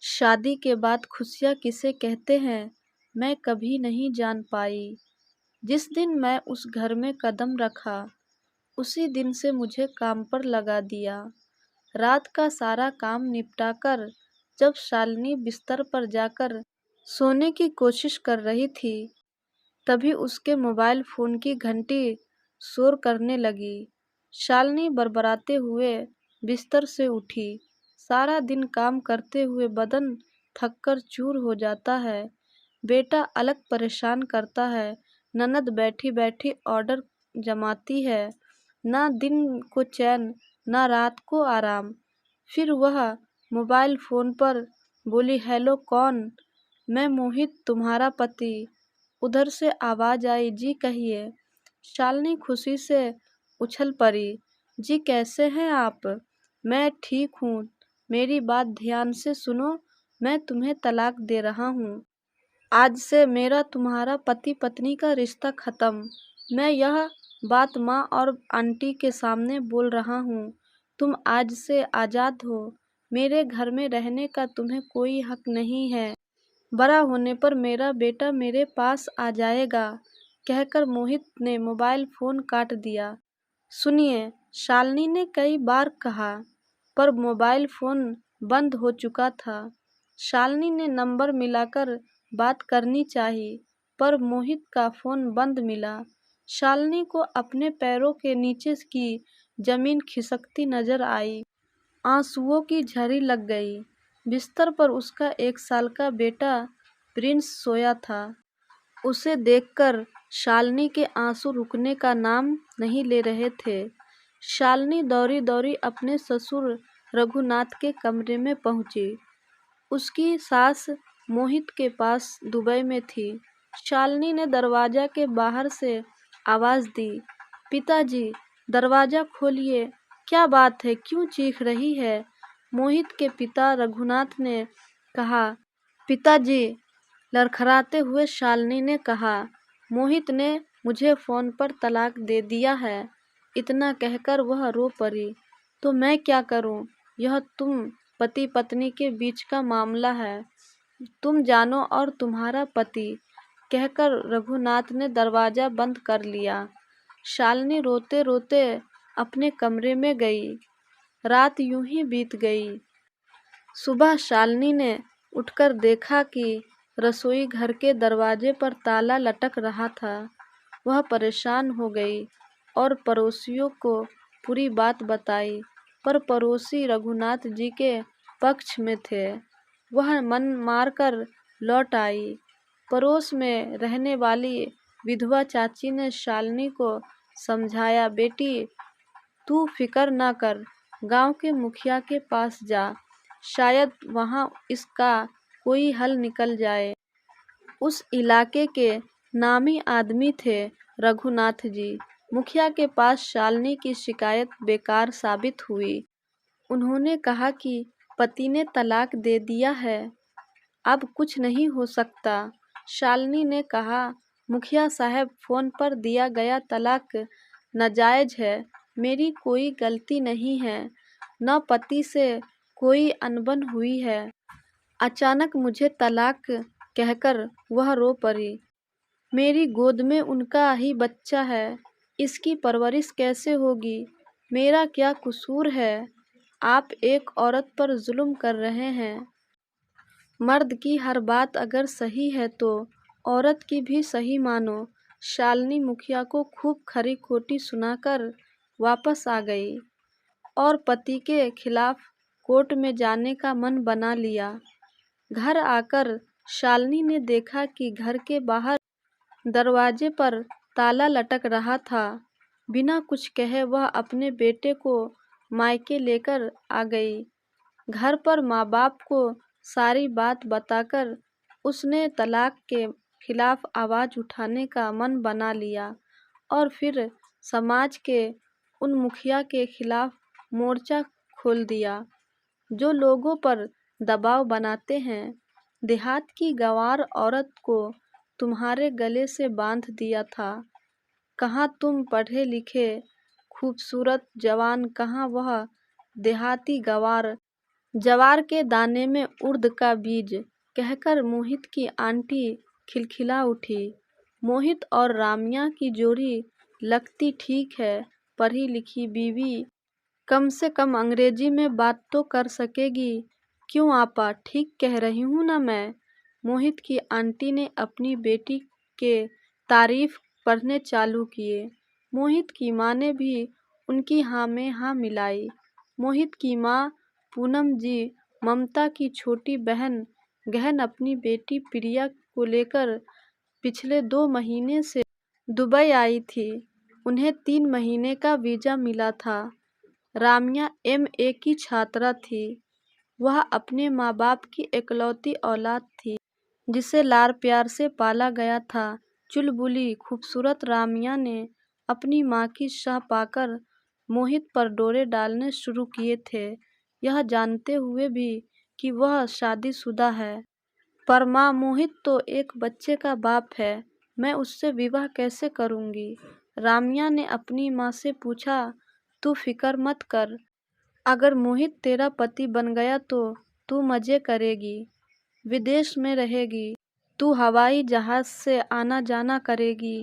शादी के बाद खुशियाँ किसे कहते हैं, मैं कभी नहीं जान पाई। जिस दिन मैं उस घर में कदम रखा, उसी दिन से मुझे काम पर लगा दिया। रात का सारा काम निपटाकर जब शालिनी बिस्तर पर जाकर सोने की कोशिश कर रही थी, तभी उसके मोबाइल फ़ोन की घंटी शोर करने लगी। शालिनी बड़बड़ाते हुए बिस्तर से उठी। सारा दिन काम करते हुए बदन थककर चूर हो जाता है। बेटा अलग परेशान करता है, ननद बैठी-बैठी ऑर्डर जमाती है। ना दिन को चैन, ना रात को आराम। फिर वह मोबाइल फ़ोन पर बोली, हेलो कौन? मैं मोहित, तुम्हारा पति। उधर से आवाज़ आई, जी कहिए। शालिनी खुशी से उछल पड़ी। जी कैसे हैं आप? मैं ठीक हूँ। मेरी बात ध्यान से सुनो, मैं तुम्हें तलाक दे रहा हूँ। आज से मेरा तुम्हारा पति पत्नी का रिश्ता खत्म। मैं यह बात माँ और आंटी के सामने बोल रहा हूँ। तुम आज से आज़ाद हो। मेरे घर में रहने का तुम्हें कोई हक नहीं है। बड़ा होने पर मेरा बेटा मेरे पास आ जाएगा, कहकर मोहित ने मोबाइल फ़ोन काट दिया। सुनिए, शालिनी ने कई बार कहा, पर मोबाइल फ़ोन बंद हो चुका था। शालिनी ने नंबर मिलाकर बात करनी चाहिए, पर मोहित का फ़ोन बंद मिला। शालिनी को अपने पैरों के नीचे की ज़मीन खिसकती नजर आई। आंसुओं की झड़ी लग गई। बिस्तर पर उसका 1 साल का बेटा प्रिंस सोया था। उसे देखकर शालिनी के आंसू रुकने का नाम नहीं ले रहे थे। शालिनी दौड़ी-दौड़ी अपने ससुर रघुनाथ के कमरे में पहुंची। उसकी सास मोहित के पास दुबई में थी। शालिनी ने दरवाजा के बाहर से आवाज़ दी, पिताजी, दरवाज़ा खोलिए। क्या बात है, क्यों चीख रही है? मोहित के पिता रघुनाथ ने कहा। पिताजी, लड़खड़ाते हुए शालिनी ने कहा, मोहित ने मुझे फ़ोन पर तलाक दे दिया है। इतना कहकर वह रो पड़ी। तो मैं क्या करूं? यह तुम पति पत्नी के बीच का मामला है। तुम जानो और तुम्हारा पति, कहकर रघुनाथ ने दरवाज़ा बंद कर लिया। शालिनी रोते रोते अपने कमरे में गई। रात यूं ही बीत गई। सुबह शालिनी ने उठकर देखा कि रसोई घर के दरवाजे पर ताला लटक रहा था। वह परेशान हो गई और पड़ोसियों को पूरी बात बताई, पर पड़ोसी रघुनाथ जी के पक्ष में थे। वह मन मारकर लौट आई। पड़ोस में रहने वाली विधवा चाची ने शालिनी को समझाया, बेटी तू फिक्र ना कर, गांव के मुखिया के पास जा, शायद वहां इसका कोई हल निकल जाए। उस इलाके के नामी आदमी थे रघुनाथ जी। मुखिया के पास शालिनी की शिकायत बेकार साबित हुई। उन्होंने कहा कि पति ने तलाक दे दिया है, अब कुछ नहीं हो सकता। शालिनी ने कहा, मुखिया साहब, फ़ोन पर दिया गया तलाक नाजायज़ है। मेरी कोई गलती नहीं है, न पति से कोई अनबन हुई है। अचानक मुझे तलाक कहकर वह रो पड़ी। मेरी गोद में उनका ही बच्चा है, इसकी परवरिश कैसे होगी? मेरा क्या कसूर है? आप एक औरत पर जुल्म कर रहे हैं। मर्द की हर बात अगर सही है तो औरत की भी सही मानो। शालिनी मुखिया को खूब खरी खोटी सुनाकर वापस आ गई और पति के खिलाफ कोर्ट में जाने का मन बना लिया। घर आकर शालिनी ने देखा कि घर के बाहर दरवाजे पर ताला लटक रहा था। बिना कुछ कहे वह अपने बेटे को मायके लेकर आ गई। घर पर माँ बाप को सारी बात बताकर उसने तलाक के खिलाफ आवाज़ उठाने का मन बना लिया और फिर समाज के उन मुखिया के खिलाफ मोर्चा खोल दिया जो लोगों पर दबाव बनाते हैं। देहात की गंवार औरत को तुम्हारे गले से बांध दिया था। कहाँ तुम पढ़े लिखे खूबसूरत जवान, कहाँ वह देहाती गंवार जवार के दाने में उड़द का बीज कहकर मोहित की आंटी खिलखिला उठी। मोहित और रामिया की जोड़ी लगती ठीक है, पढ़ी लिखी बीवी कम से कम अंग्रेजी में बात तो कर सकेगी। क्यों आपा, ठीक कह रही हूँ ना मैं? मोहित की आंटी ने अपनी बेटी के तारीफ पढ़ने चालू किए। मोहित की माँ ने भी उनकी हाँ में हाँ मिलाई। मोहित की माँ पूनम जी ममता की छोटी बहन गहन अपनी बेटी प्रिया को लेकर पिछले 2 महीने से दुबई आई थी। उन्हें 3 महीने का वीजा मिला था। रामिया MA की छात्रा थी। वह अपने माँ बाप की इकलौती औलाद थी, जिसे लाड़ प्यार से पाला गया था। चुलबुली खूबसूरत रामिया ने अपनी माँ की शाह पाकर मोहित पर डोरे डालने शुरू किए थे, यह जानते हुए भी कि वह शादीशुदा है। पर माँ, मोहित तो एक बच्चे का बाप है, मैं उससे विवाह कैसे करूँगी? रामिया ने अपनी माँ से पूछा। तू फिक्र मत कर, अगर मोहित तेरा पति बन गया तो तू मजे करेगी, विदेश में रहेगी, तू हवाई जहाज से आना जाना करेगी,